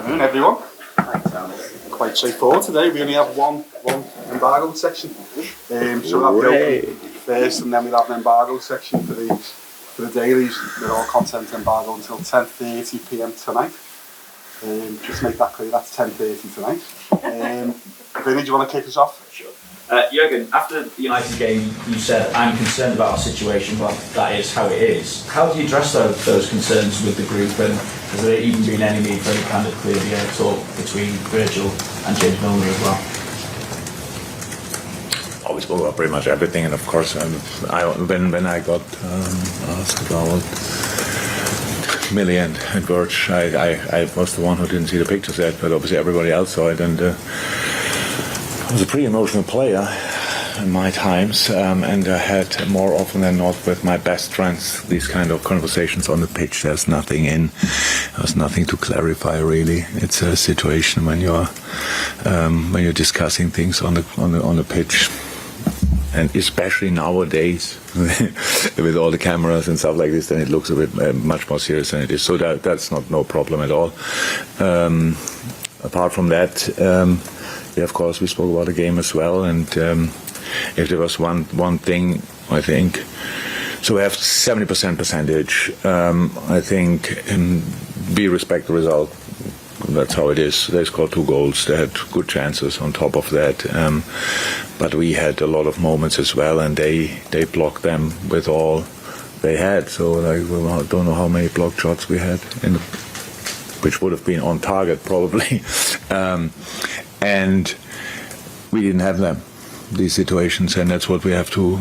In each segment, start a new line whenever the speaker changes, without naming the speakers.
afternoon, everyone. Quite straightforward today. We only have one embargoed section. So we'll have the open first, and then we'll have an embargoed section for the dailies. They're all content embargo until 10:30 p.m. tonight. Just make that clear. That's 10:30 tonight. Vinny, do you want to kick us off?
Sure. Jurgen, after the United game, you said, I'm concerned about our situation, but that is how it is. How do you address those concerns with the group, and has there even been any need for any kind of clear talk between Virgil and James Milner as well?
Oh, we spoke about pretty much everything, and of course, when I got asked about Millie and Virgil, I was the one who didn't see the pictures yet, but obviously everybody else saw it, and I was a pretty emotional player in my times, and I had more often than not with my best friends these kind of conversations on the pitch. There's nothing to clarify really. It's a situation when you're discussing things on the pitch, and especially nowadays with all the cameras and stuff like this, then it looks a bit much more serious than it is. So that's no problem at all. Apart from that. Yeah, of course, we spoke about the game as well, and if there was one thing, I think, so we have 70% percentage. I think we respect the result. That's how it is. They scored 2 goals. They had good chances on top of that, but we had a lot of moments as well, and they blocked them with all they had. So I don't know how many blocked shots we had, which would have been on target probably. And we didn't have them, these situations, and that's what we have to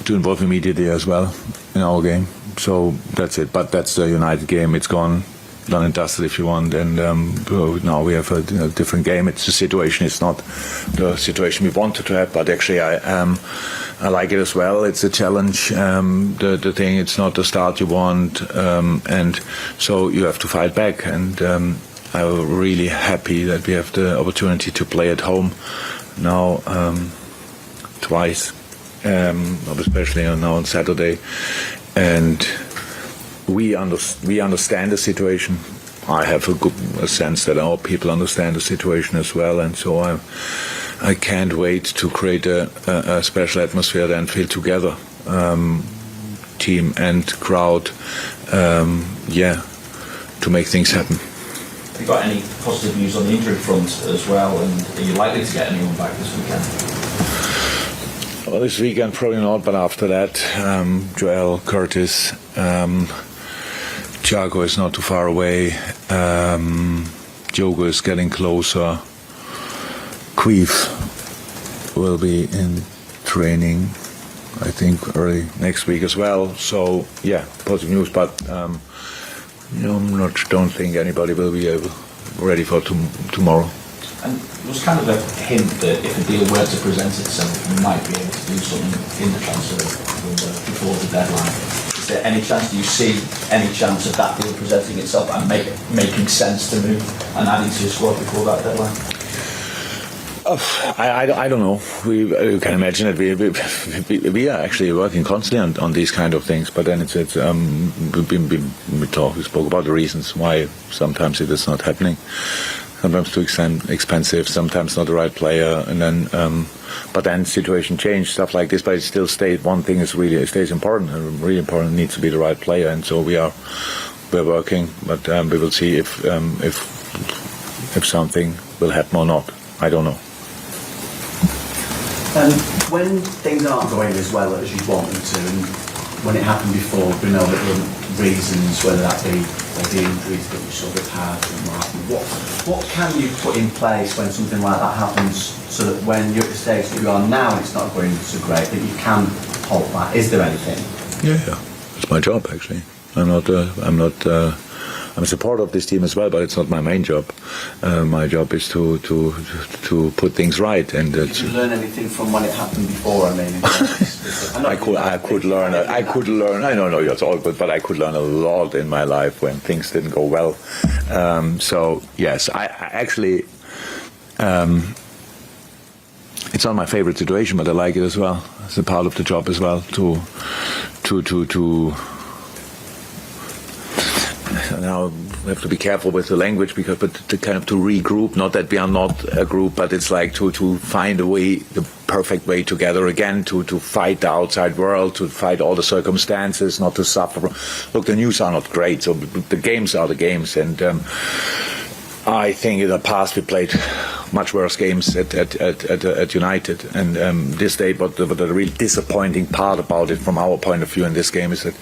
involve immediately as well in our game. So that's it. But that's the United game. It's gone, done and dusted, if you want. And now we have a different game. It's the situation. It's not the situation we wanted to have. But actually, I like it as well. It's a challenge. The thing. It's not the start you want, and so you have to fight back. And I'm really happy that we have the opportunity to play at home now twice, especially now on Saturday. And we understand the situation. I have a sense that our people understand the situation as well, and so I can't wait to create a special atmosphere and feel together, team and crowd, to make things happen.
Have you got any positive news on the injury front as well, and are you likely to get anyone back this weekend?
Well, this weekend probably not, but after that, Joel, Curtis, Thiago is not too far away, Diogo is getting closer, Queef will be in training, I think, early next week as well. So, yeah, positive news, but don't think anybody will be ready for tomorrow.
And there was kind of a hint that if a deal were to present itself, you might be able to do something in the transfer window before the deadline. Is there any chance, do you see any chance of that deal presenting itself and making sense to move and adding to your squad before that deadline?
I don't know. You can imagine that we are actually working constantly on these kind of things. But then we spoke about the reasons why sometimes it is not happening. Sometimes too expensive, sometimes not the right player, and then but then situation change, stuff like this. But it still stays. One thing is it stays important. And really important needs to be the right player, and so we're working. But we will see if something will happen or not. I don't know.
When things aren't going as well as you'd want them to, and when it happened before, we know that there were reasons, whether that be the injuries that you sort of had and what can you put in place when something like that happens, so that when you're at the stage that you are now and it's not going so great, that you can hold that? Is there anything? Yeah,
it's my job actually. I'm a supporter of this team as well, but it's not my main job. My job is to put things right. And
did you learn anything from when it happened before? I mean,
I could learn. I don't know, it's all good, but I could learn a lot in my life when things didn't go well. So yes, I actually. It's not my favorite situation, but I like it as well. It's a part of the job as well to now we have to be careful with the language but to kind of to regroup. Not that we are not a group, but it's like to find a way, the perfect way together again, to fight the outside world, to fight all the circumstances, not to suffer. Look, the news are not great, so the games are the games, and I think in the past we played much worse games at United, and this day. But the real disappointing part about it, from our point of view in this game, is that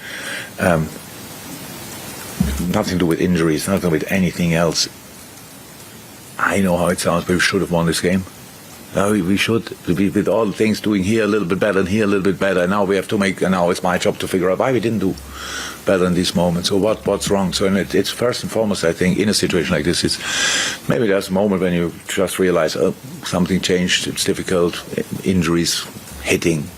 nothing to do with injuries, nothing with anything else. I know how it sounds, but we should have won this game. We should, with all the things, doing here a little bit better and here a little bit better. And now we have to make. And now it's my job to figure out why we didn't do better in these moments. So what's wrong? So it's first and foremost, I think, in a situation like this, it's maybe there's a moment when you just realize, something changed. It's difficult. Injuries hitting,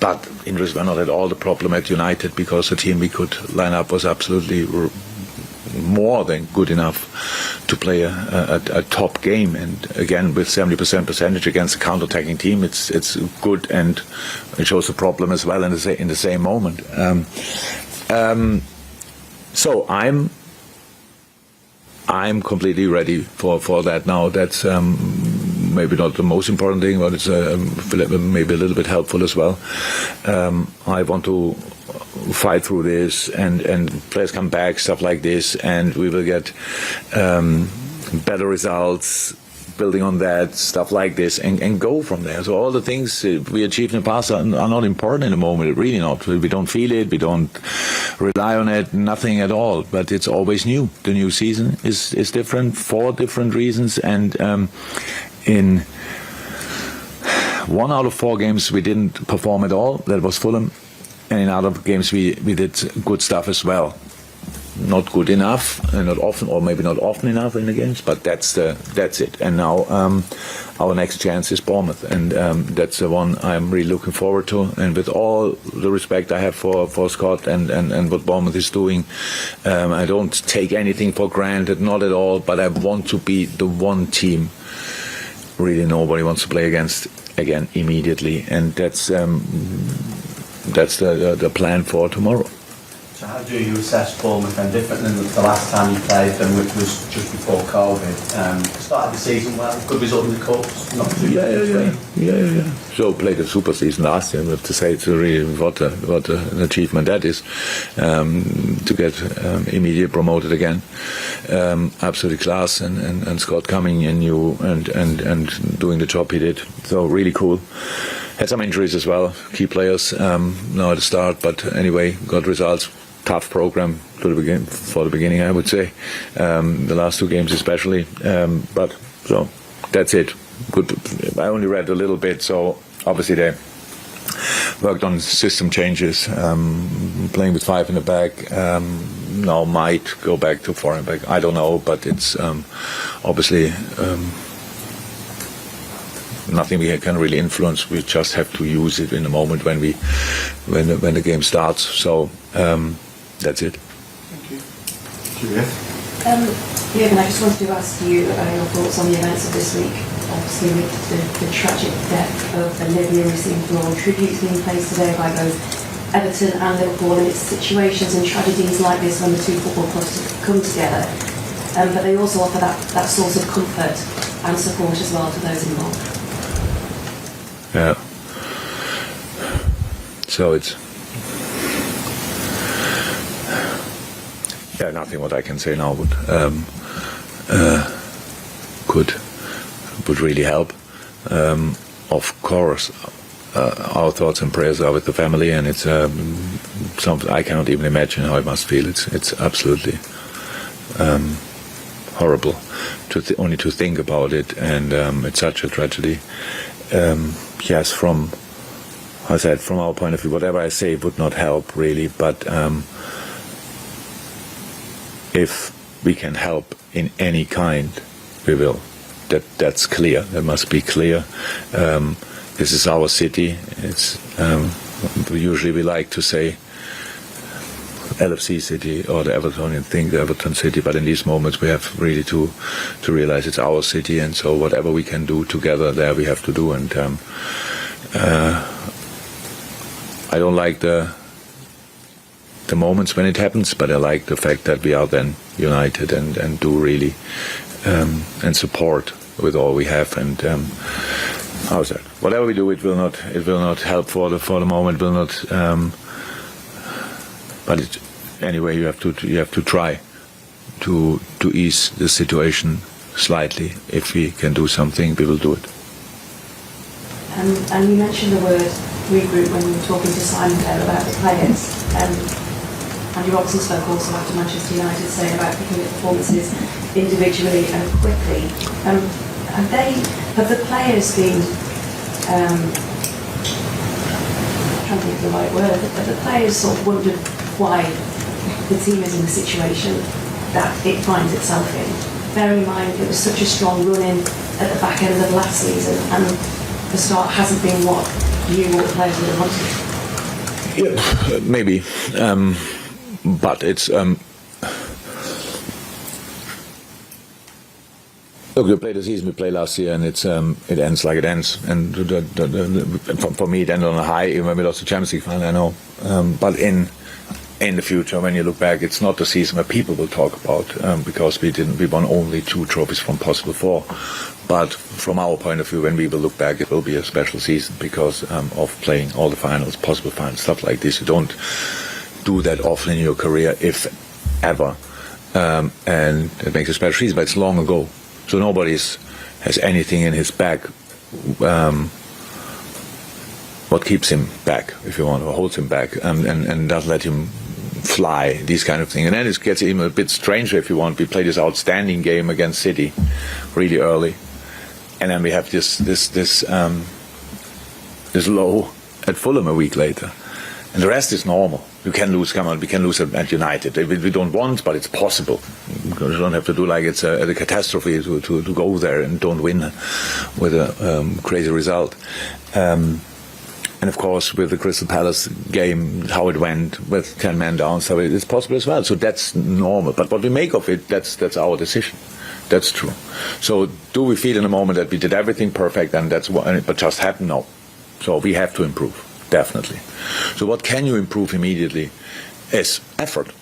but injuries were not at all the problem at United, because the team we could line up was absolutely more than good enough to play a top game, and again with 70% percentage against a counter-attacking team, it's good, and it shows the problem as well in the same moment. So I'm completely ready for that now. That's maybe not the most important thing, but it's maybe a little bit helpful as well. I want to fight through this, and players come back, stuff like this, and we will get better results, building on that, stuff like this, and go from there. So all the things we achieved in the past are not important in the moment, really not. We don't feel it, we don't rely on it, nothing at all, but it's always new. The new season is different for different reasons, and in 1 out of 4 games we didn't perform at all. That was Fulham. And in other games we did good stuff as well. Not good enough, and not often, or maybe not often enough in the games, but that's it. And now our next chance is Bournemouth, and that's the one I'm really looking forward to. And with all the respect I have for Scott and what Bournemouth is doing, I don't take anything for granted, not at all, but I want to be the one team really nobody wants to play against again immediately, and that's the plan for tomorrow.
So how do you assess Bournemouth then, different than the last time you played them, which was just before COVID? Started the season well, good result in the Cup, not too
Yeah. So played a super season last year. I have to say, it's really what an achievement that is, to get immediately promoted again. Absolutely class, and Scott coming in new and doing the job he did. So really cool. Had some injuries as well, key players now at the start, but anyway, got results. Tough program for the beginning, I would say. The last 2 games especially, but so that's it. Good. I only read a little bit, so obviously they worked on system changes, playing with 5 in the back. Now might go back to 4 in the back. I don't know, but it's obviously nothing we can really influence. We just have to use it in the moment when the game starts. So that's it.
Thank you. Julia?
Jurgen, I just wanted to ask you your thoughts on the events of this week. Obviously, with the tragic death of Olivia receiving floral tributes being placed today by both Everton and Liverpool, and it's situations and tragedies like this when the 2 football clubs come together. But they also offer that source of comfort and support as well to those involved.
Yeah. So it's nothing what I can say now would really help. Of course, our thoughts and prayers are with the family, and it's something I cannot even imagine how I must feel. It's absolutely horrible only to think about it, and it's such a tragedy. Yes, from our point of view, whatever I say would not help really, but if we can help in any kind, we will. That's clear. That must be clear. This is our city. It's usually we like to say LFC city or the Evertonian thing, the Everton city, but in these moments we have really to realize it's our city, and so whatever we can do together there we have to do. And I don't like the the moments when it happens, but I like the fact that we are then united and do really and support with all we have. And how's that? Whatever we do, it will not help for the moment. Will not. But anyway, you have to try to ease the situation slightly. If we can do something, we will do it.
And you mentioned the word regroup when you were talking to Simon there about the players. Andy Robson spoke also after Manchester United saying about picking up performances individually and quickly. Have the players been, I'm trying to think of the right word, have the players sort of wondered why the team is in the situation that it finds itself in? Bearing in mind it was such a strong run-in at the back end of last season, and the start hasn't been what you or the players would have wanted.
Yeah, maybe, but it's look. We play the season we played last year, and it ends like it ends. And for me, it ended on a high. Even when we lost the Champions League final, I know. But in the future, when you look back, it's not the season where people will talk about because we won only 2 trophies from possible 4. But from our point of view, when we will look back, it will be a special season because of playing all the finals, possible finals, stuff like this. You don't do that often in your career, if ever, and it makes a special season. But it's long ago, so nobody has anything in his bag. What keeps him back, if you want, or holds him back, and doesn't let him fly, these kind of things. And then it gets even a bit stranger, if you want. We played this outstanding game against City really early, and then we have this low at Fulham a week later, and the rest is normal. You can lose. Come on, we can lose at United. We don't want, but it's possible. You don't have to do like it's a catastrophe to go there and don't win with a crazy result. And of course, with the Crystal Palace game, how it went with 10 men down, so it's possible as well. So that's normal. But what we make of it, that's our decision. That's true. So do we feel in a moment that we did everything perfect and that's what, but just happened? No. So we have to improve, definitely. So what can you improve immediately is effort.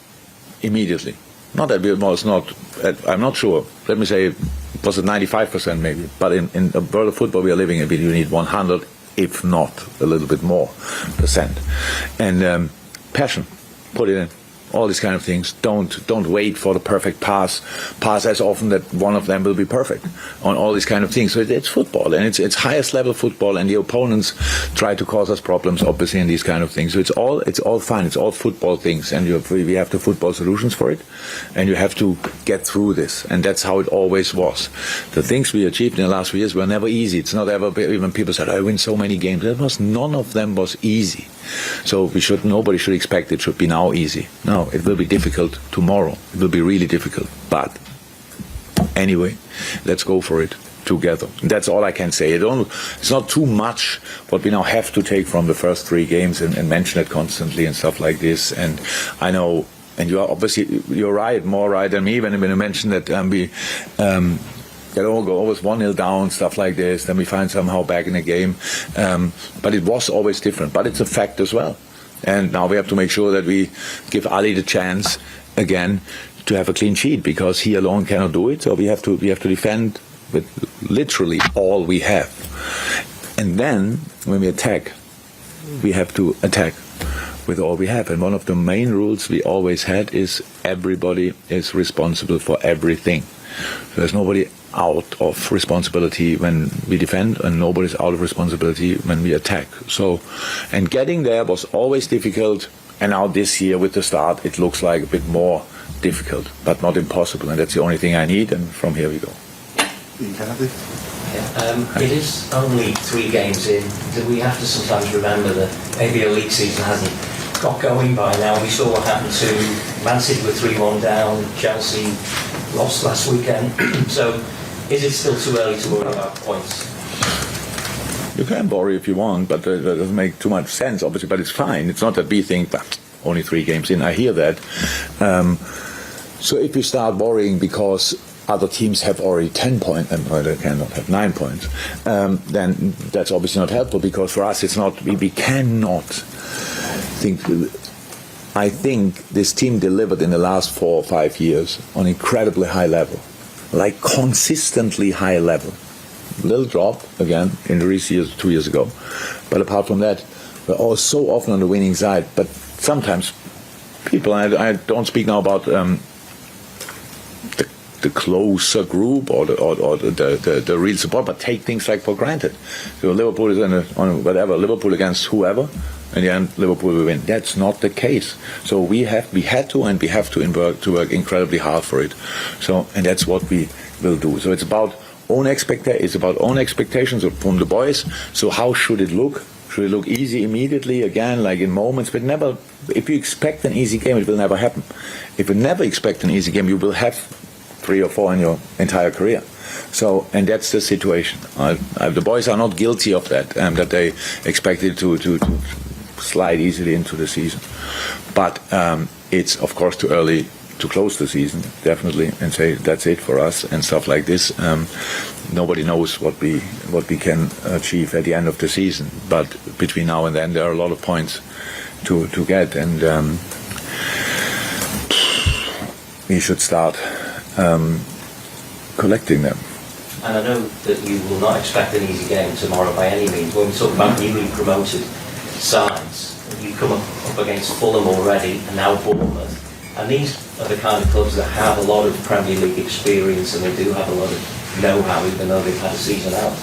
Immediately. Not that we was not. I'm not sure. Let me say, was it 95% maybe? But in the world of football we are living in, you need 100. If not a little bit more %. And passion, put it in. All these kind of things. Don't wait for the perfect pass as often that one of them will be perfect on all these kind of things. So it's football, and it's highest level football, and the opponents try to cause us problems, obviously, in these kind of things. So it's all fine. It's all football things, and we have the football solutions for it, and you have to get through this, and that's how it always was. The things we achieved in the last few years were never easy. It's not ever. Even people said, "I win so many games." None of them was easy. So nobody should expect it should be now easy. No, it will be difficult tomorrow. It will be really difficult. But anyway, let's go for it together. That's all I can say. It's not too much what we now have to take from the first 3 games and mention it constantly and stuff like this. And I know, and you're right, more right than me when you mention that we get always 1-0 down, stuff like this, then we find somehow back in the game. But it was always different. But it's a fact as well. And now we have to make sure that we give Ali the chance again to have a clean sheet, because he alone cannot do it. So we have to defend with literally all we have. And then when we attack, we have to attack with all we have. And one of the main rules we always had is everybody is responsible for everything. So there's nobody out of responsibility when we defend, and nobody's out of responsibility when we attack. So, and getting there was always difficult, and now this year with the start it looks like a bit more difficult, but not impossible, and that's the only thing I need, and from here we go.
It is only 3 games in. Do we have to sometimes remember that maybe a league season hasn't got going by now? We saw what happened to Man City with 3-1 down, Chelsea lost last weekend. So is it still too early to worry about points?
You can worry if you want, but that doesn't make too much sense, obviously, but it's fine. It's not that we think, only 3 games in, I hear that. So if you start worrying because other teams have already 10 points, and they cannot have 9 points, then that's obviously not helpful, because for us it's not, we cannot think I think this team delivered in the last 4 or 5 years on incredibly high level, like consistently high level. Little drop again in the recent years, 2 years ago, but apart from that, we're all so often on the winning side. But sometimes people, I don't speak now about the closer group or the real support, but take things like for granted. So Liverpool is on whatever, Liverpool against whoever. In the end, Liverpool will win. That's not the case. So we have to work incredibly hard for it. So, and that's what we will do. So it's about own expectations from the boys. So how should it look? Should it look easy immediately again, like in moments? But never. If you expect an easy game, it will never happen. If you never expect an easy game, you will have 3 or 4 in your entire career. So, and that's the situation. The boys are not guilty of that. That they expected to slide easily into the season. But it's of course too early to close the season, definitely, and say that's it for us and stuff like this. Nobody knows what we can achieve at the end of the season. But between now and then, there are a lot of points to get, and we should start collecting them.
And I know that you will not expect an easy game tomorrow by any means. When we talk about newly promoted sides, you come up against Fulham already and now Bournemouth. And these are the kind of clubs that have a lot of Premier League experience, and they do have a lot of know-how, even though they've had a season out.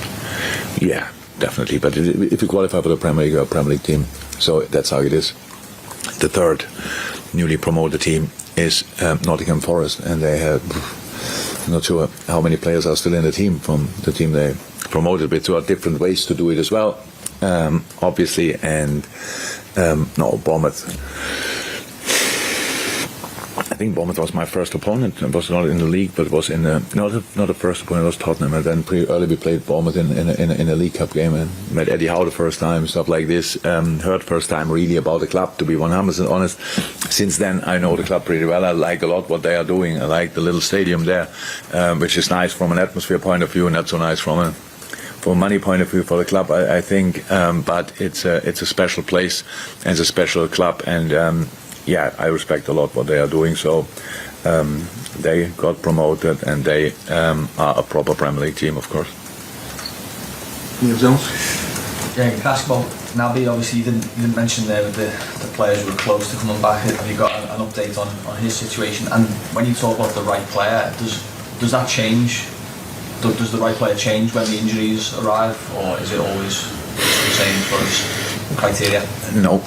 Yeah, definitely. But if you qualify for the Premier League, you're a Premier League team. So that's how it is. The third newly promoted team is Nottingham Forest, and they have, I'm not sure how many players are still in the team from the team they promoted, but there are different ways to do it as well, obviously. And no, Bournemouth. I think Bournemouth was my first opponent. It was not in the league, but it was in the not the first opponent. It was Tottenham, and then pretty early we played Bournemouth in a League Cup game and met Eddie Howe the first time, stuff like this. Heard first time really about the club, to be 100% honest. Since then, I know the club pretty well. I like a lot what they are doing. I like the little stadium there, which is nice from an atmosphere point of view, and not so nice from a money point of view for the club, I think. But it's a special place and it's a special club, and yeah, I respect a lot what they are doing. So they got promoted, and they are a proper Premier League team, of course.
Neil Jones.
Yeah, can I ask about Naby? Obviously, you didn't mention there that the players were close to coming back. Have you got an update on his situation? And when you talk about the right player, does that change? Does the right player change when the injuries arrive, or is it always the same for us criteria?
No.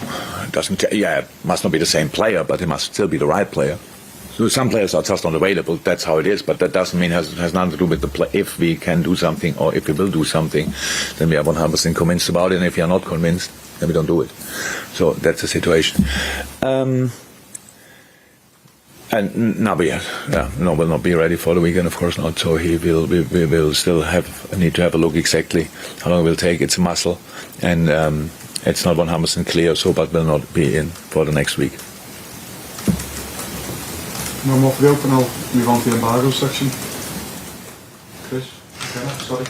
Doesn't, it must not be the same player, but it must still be the right player. So some players are just not available. That's how it is. But that doesn't mean has nothing to do with the play. If we can do something, or if we will do something, then we are 100% convinced about it. And if we are not convinced, then we don't do it. So that's the situation. And Naby, will not be ready for the weekend, of course not. So we will still need to have a look exactly how long it will take. It's a muscle, and it's not 100% clear, so but will not be in for the next week.
One more for the open, I'll move on to the embargo section. Chris, sorry.